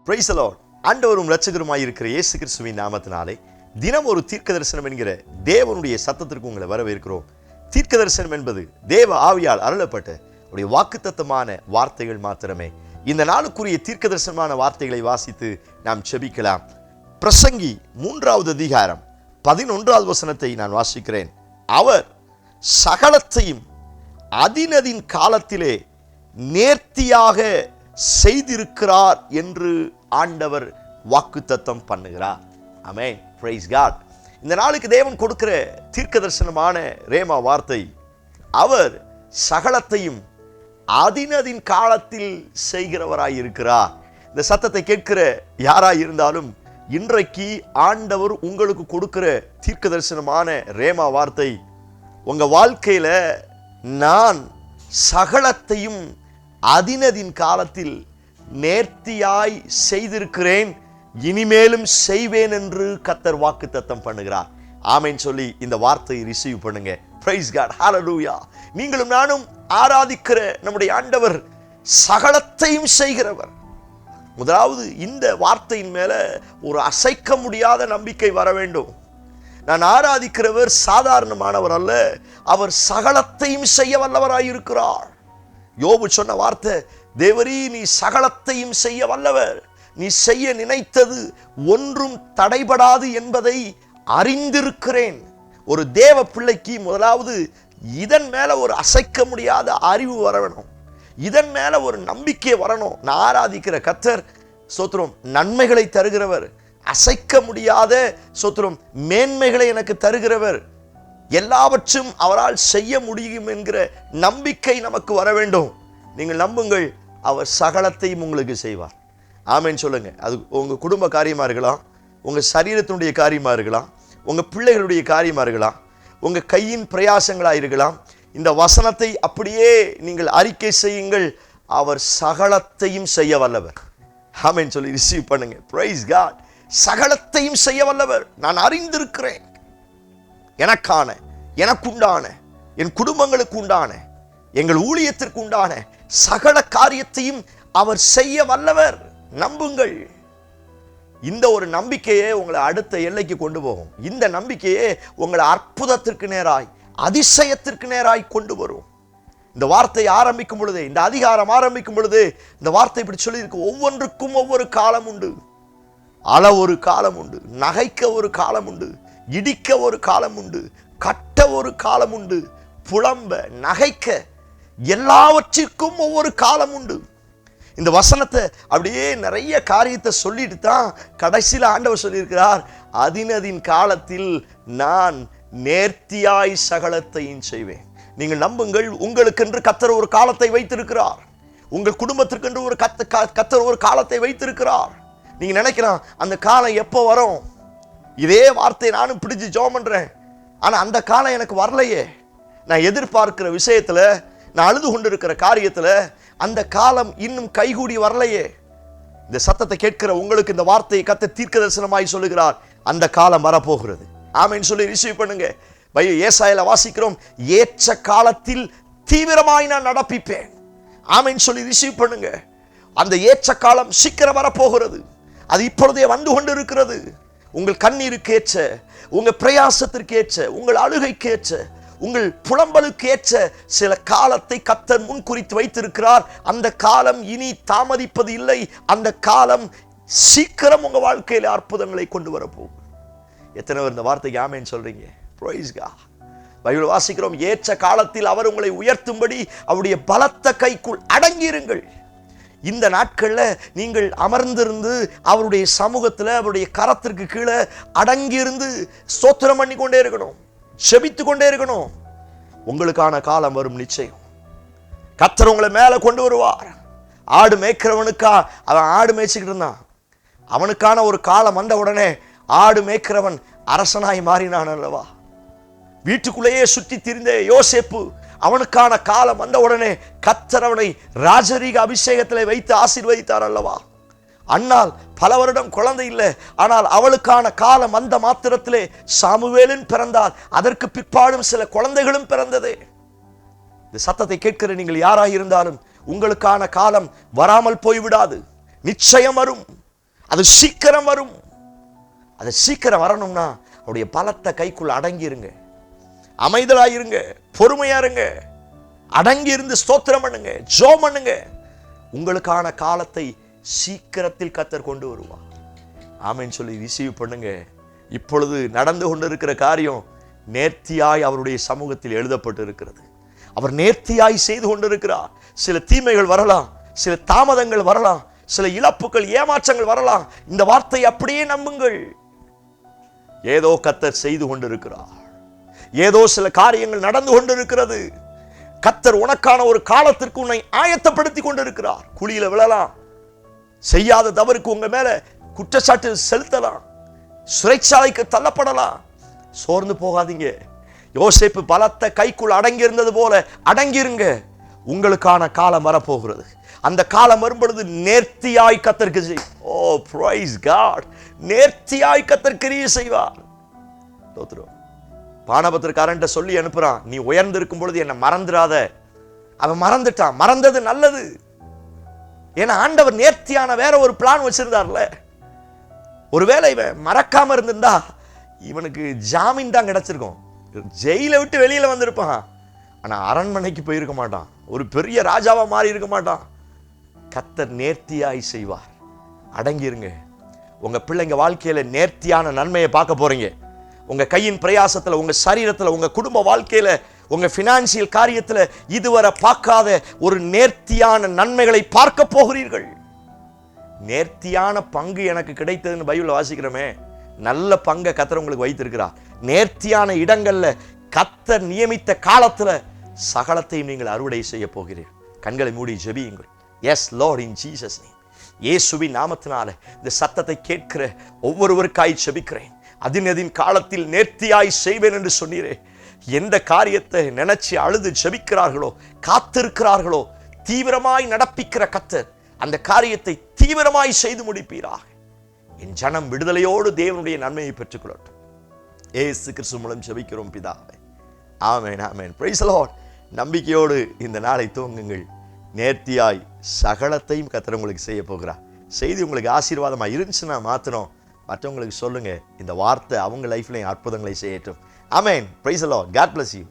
Price the Lord. ஆண்டவரும் இரட்சகருமாய் இருக்கிற இயேசு கிறிஸ்துவின் நாமத்தினாலே தினம் ஒரு தீர்க்க தரிசனம் என்கிற தேவனுடைய சத்தத்திற்கு உங்களை வரவேற்கிறோம். தீர்க்க தரிசனம் என்பது தேவ ஆவியால் அருளப்பட்ட உடைய வாக்குத்தத்தமான வார்த்தைகள் மாத்திரமே. இந்த நாளுக்குரிய தீர்க்க தரிசனமான வார்த்தைகளை வாசித்து நாம் செபிக்கலாம். பிரசங்கி 3வது அதிகாரம் 11வது வசனத்தை நான் வாசிக்கிறேன். அவர் சகலத்தையும் அதினதின் காலத்திலே நேர்த்தியாக செய்திருக்கிறார் என்று ஆண்டவர் வாக்குத்தத்தம் பண்ணுகிறார். ஆமென். Praise God. இந்த நாளுக்கு தேவன் கொடுக்கிற தீர்க்க தரிசனமான ரேமா வார்த்தை, அவர் சகலத்தையும் அதினதின் காலத்தில் செய்கிறவராய் இருக்கிறார். இந்த சத்தத்தை கேட்கிற யாராய் இருந்தாலும் இன்றைக்கு ஆண்டவர் உங்களுக்கு கொடுக்கிற தீர்க்க தரிசனமான ரேமா வார்த்தை, உங்க வாழ்க்கையில நான் சகலத்தையும் அதினதின் காலத்தில் நேர்த்தியாய் செய்திருக்கிறேன், இனிமேலும் செய்வேன் என்று கர்த்தர் வாக்குத்தத்தம் பண்ணுகிறார். ஆமென் சொல்லி இந்த வார்த்தையை ரிசீவ் பண்ணுங்க. Praise God. ஹல்லேலூயா. நீங்களும் நானும் ஆராதிக்கிற நம்முடைய ஆண்டவர் சகலத்தையும் செய்கிறவர். முதலாவது இந்த வார்த்தையின் மேல ஒரு அசைக்க முடியாத நம்பிக்கை வர வேண்டும். நான் ஆராதிக்கிறவர் சாதாரணமானவர் அல்ல, அவர் சகலத்தையும் செய்ய வல்லவராயிருக்கிறார். யோபு சொன்ன வார்த்தை, தேவரீ நீ சகலத்தையும் செய்ய வல்லவர், நீ செய்ய நினைத்தது ஒன்றும் தடைபடாது என்பதை அறிந்திருக்கிறேன். ஒரு தேவ பிள்ளைக்கு முதலாவது இதன் மேல ஒரு அசைக்க முடியாத அறிவு வரணும், இதன் மேல ஒரு நம்பிக்கை வரணும். நான் ஆராதிக்கிற கர்த்தர் ஸ்தோத்திரம் நன்மைகளை தருகிறவர், அசைக்க முடியாத ஸ்தோத்திரம் மேன்மைகளை எனக்கு தருகிறவர், எல்லாவற்றும் அவரால் செய்ய முடியும் என்கிற நம்பிக்கை நமக்கு வர வேண்டும். நீங்கள் நம்புங்கள், அவர் சகலத்தையும் உங்களுக்கு செய்வார். ஆமென் சொல்லுங்க. அது உங்க குடும்ப காரியமா இருக்கலாம், உங்க சரீரத்தினுடைய காரியமா இருக்கலாம், உங்க பிள்ளைகளுடைய காரியமா இருக்கலாம், உங்க கையின் பிரயாசங்களா இருக்கலாம். இந்த வசனத்தை அப்படியே நீங்கள் அறிக்கை செய்யுங்கள், அவர் சகலத்தையும் செய்ய வல்லவர். ஆமென் சொல்லி ரிசீவ் பண்ணுங்க. Praise God. சகலத்தையும் செய்ய வல்லவர். நான் அறிந்திருக்கிறேன், எனக்கான, எனக்குண்டான, என் குடும்பங்களுக்கு உண்டான, எங்கள் ஊழியத்திற்கு உண்டான சகல காரியத்தையும் அவர் செய்ய வல்லவர். நம்புங்கள். இந்த ஒரு நம்பிக்கையே உங்களை அடுத்த எல்லைக்கு கொண்டு போகும். இந்த நம்பிக்கையே உங்களை அற்புதத்திற்கு நேராய், அதிசயத்திற்கு நேராய் கொண்டு வரும். இந்த வார்த்தை ஆரம்பிக்கும் பொழுது, இந்த அதிகாரம் ஆரம்பிக்கும் பொழுது இந்த வார்த்தை இப்படி சொல்லியிருக்கு, ஒவ்வொன்றுக்கும் ஒவ்வொரு காலம் உண்டு. அள ஒரு காலம் உண்டு, நகைக்க ஒரு காலம் உண்டு, இடிக்க ஒரு காலம் உண்டு, கட்ட ஒரு காலம் உண்டு, புலம்ப நகைக்க எல்லாவற்றிற்கும் ஒவ்வொரு காலம் உண்டு. இந்த வசனத்தை அப்படியே நிறைய காரியத்தை சொல்லிட்டு தான் கடைசியில் ஆண்டவர் சொல்லியிருக்கிறார், அதினதின் காலத்தில் நான் நேர்த்தியாய் சகலத்தையும் செய்வேன். நீங்கள் நம்புங்கள், உங்களுக்கென்று கர்த்தர் ஒரு காலத்தை வைத்திருக்கிறார், உங்கள் குடும்பத்திற்கென்று ஒரு கர்த்தர் ஒரு காலத்தை வைத்திருக்கிறார். நீங்க நினைக்கலாம் அந்த காலம் எப்போ வரும்? இதே வார்த்தை நானும் பிடிச்சு ஜெபம் பண்றேன், ஆனா அந்த காலம் எனக்கு வரலையே. நான் எதிர்பார்க்கிற விஷயத்துல, நான் அழுது கொண்டிருக்கிற காரியத்துல அந்த காலம் இன்னும் கைகூடி வரலையே. இந்த சத்தத்தை கேட்கிற உங்களுக்கு இந்த வார்த்தையை கர்த்தர் தீர்க்க தரிசனமாய் சொல்லுகிறார், அந்த காலம் வரப்போகிறது. ஆமென் சொல்லி ரிசீவ் பண்ணுங்க. ஏசாயால வாசிக்கிறோம், ஏற்ற காலத்தில் தீவிரமாய் நான் நடப்பிப்பேன். ஆமென் சொல்லி ரிசீவ் பண்ணுங்க. அந்த ஏற்ற காலம் சீக்கிரம் வரப்போகிறது. அது இப்பொழுதே வந்து கொண்டிருக்கிறது. உங்கள் கண்ணீருக்கு ஏற்ற, உங்க பிரயாசத்திற்கு ஏற்ற, உங்கள் அழுகைக்கு ஏற்ற, உங்கள் புலம்பலுக்கு ஏற்ற சில காலத்தை கர்த்தர் முன் குறித்து வைத்திருக்கிறார். அந்த காலம் இனி தாமதிப்பது இல்லை. அந்த காலம் சீக்கிரம் உங்க வாழ்க்கையில அற்புதங்களை கொண்டு வரப்போகும். எத்தனை பேர் இந்த வார்த்தைக்கு ஆமென் சொல்றீங்க? Price God. பைபிள் வாசிக்கிறோம், ஏற்ற காலத்தில் அவர் உங்களை உயர்த்தும்படி அவருடைய பலத்த கைக்குள் அடங்கியிருங்கள். இந்த நாட்கள்ல நீங்கள் அமர்ந்திருந்து அவருடைய சமூகத்துல, அவருடைய கரத்திற்கு கீழே அடங்கியிருந்து ஸ்தோத்திரம் பண்ணி கொண்டே இருக்கணும், செபித்து கொண்டே இருக்கணும். உங்களுக்கான காலம் வரும் நிச்சயம். கர்த்தர் உங்களை மேல கொண்டு வருவார். ஆடு மேய்க்கிறவனுக்கா, அவன் ஆடு மேய்ச்சிக்கிட்டு இருந்தான், அவனுக்கான ஒரு காலம் வந்த உடனே ஆடு மேய்க்கிறவன் அரசனாய் மாறினான் அல்லவா? வீட்டுக்குள்ளேயே சுற்றி திரிந்த யோசேப்பு, அவனுக்கான காலம் வந்த உடனே கர்த்தர் அவனை ராஜரீக அபிஷேகத்தில் வைத்து ஆசீர்வதித்தார் அல்லவா? அன்னாள் பல வருடம் குழந்தை இல்லை, ஆனால் அவளுக்கான காலம் வந்த மாத்திரத்திலே சாமுவேலும் பிறந்தார். அதற்கு பிற்பாடும் சில குழந்தைகளும் பிறந்தது. இந்த சத்தத்தை கேட்கிற நீங்கள் யாராக இருந்தாலும் உங்களுக்கான காலம் வராமல் போய்விடாது, நிச்சயம் வரும். அது சீக்கிரம் வரும். அது சீக்கிரம் வரணும்னா அவருடைய பலத்தை கைக்குள்ள அடங்கிருங்க, அமைதலாயிருங்க, பொறுமையா இருங்க, அடங்கி இருந்து ஸ்தோத்திரம் பண்ணுங்க, ஜெபம் பண்ணுங்க. உங்களுக்கான காலத்தை சீக்கிரத்தில் கர்த்தர் கொண்டு வருவார். ஆமென் சொல்லி ரிசீவ் பண்ணுங்க. இப்பொழுது நடந்து கொண்டிருக்கிற காரியம் நேர்த்தியாய் அவருடைய சமூகத்தில் எழுதப்பட்டு இருக்கிறது. அவர் நேர்த்தியாய் செய்து கொண்டிருக்கிறார். சில தீமைகள் வரலாம், சில தாமதங்கள் வரலாம், சில இழப்புகள், ஏமாற்றங்கள் வரலாம். இந்த வார்த்தை அப்படியே நம்புங்கள். ஏதோ கர்த்தர் செய்து கொண்டிருக்கிறார். ஏதோ சில காரியங்கள் நடந்து கொண்டிருக்கிறது. கர்த்தர் உனக்கான ஒரு காலத்திற்கு உன்னை ஆயத்தப்படுத்தி கொண்டிருக்கிறார். குழியில விழலாம், செய்யாத தவறுக்கு உங்க மேல குற்றச்சாட்டு செலுத்தலாம், சிறைச்சாலைக்கு தள்ளப்படலாம். சோர்ந்து போகாதீங்க. யோசேப்பு பலத்த கைக்குள் அடங்கி இருந்தது போல அடங்கிருங்க. உங்களுக்கான காலம் வரப்போகிறது. அந்த காலம் வரும்பொழுது நேர்த்தியாய் கர்த்தருக்கு செய். ஓ பிரைஸ் காட். நேர்த்தியாய் கர்த்தர் கிரியை செய்வார். பானபத்திரக்காரன்ட்ட சொல்லி அனுப்புறான், நீ உயர்ந்து இருக்கும் பொழுது என்னை மறந்துடாத. அவன் மறந்துட்டான். மறந்தது நல்லது. ஏன்னா ஆண்டவர் நேர்த்தியான வேற ஒரு பிளான் வச்சிருந்தார்ல. ஒருவேளை இவன் மறக்காம இருந்திருந்தா இவனுக்கு ஜாமீன் தான் கிடைச்சிருக்கும், ஜெயிலை விட்டு வெளியில வந்திருப்பான். ஆனா அரண்மனைக்கு போயிருக்க மாட்டான், ஒரு பெரிய ராஜாவா மாறி இருக்க மாட்டான். கர்த்தர் நேர்த்தியாய் செய்வார். அடங்கிருங்க. உங்க பிள்ளைங்க வாழ்க்கையில நேர்த்தியான நன்மையை பார்க்க போறீங்க. உங்க கையின் பிரயாசத்துல, உங்க சரீரத்துல, உங்க குடும்ப வாழ்க்கையில, உங்க பினான்சியல் காரியத்துல இதுவரை பார்க்காத ஒரு நேர்த்தியான நன்மைகளை பார்க்க போகிறீர்கள். நேர்த்தியான பங்கு எனக்கு கிடைத்ததுன்னு பைபிள்ல வாசிக்கிறோமே. நல்ல பங்கை கர்த்தர் உங்களுக்கு வைத்திருக்கிறார். நேர்த்தியான இடங்கள்ல கர்த்தர் நியமித்த காலத்துல சகலத்தையும் நீங்கள் அறுவடை செய்ய போகிறீர்கள். கண்களை மூடி ஜெபியுங்கள். Yes Lord, in Jesus name. இயேசுவின் நாமத்தினால இந்த சத்தத்தை கேட்கிற ஒவ்வொருவருக்காய் ஜெபிக்கிறேன். அதின் காலத்தில் நேர்த்தியாய் செய்வேன் என்று சொன்னீரே. எந்த காரியத்தை நினைச்சு அழுது ஜெபிக்கிறார்களோ, காத்திருக்கிறார்களோ, தீவிரமாய் நடப்பிக்கிற கர்த்தர் அந்த காரியத்தை தீவிரமாய் செய்து முடிப்பீராக. என் ஜனம் விடுதலையோடு தேவனுடைய நன்மையை பெற்றுக்கொள்ளட்டும். இயேசு கிறிஸ்து மூலம் ஜெபிக்கிறோம் பிதாவே. Amen, amen. Praise the Lord. நம்பிக்கையோடு இந்த நாளை துவங்குங்கள். நேர்த்தியாய் சகலத்தையும் கர்த்தர் உங்களுக்கு செய்ய போகிறார். செய்தி உங்களுக்கு ஆசீர்வாதமாக இருந்துச்சுன்னா மாத்திரம் மற்றவங்களுக்கு சொல்லுங்க. இந்த வார்த்தை அவங்க லைஃப்லையும் அற்புதங்களை செய்யட்டும். Amen. Praise the Lord. God bless you.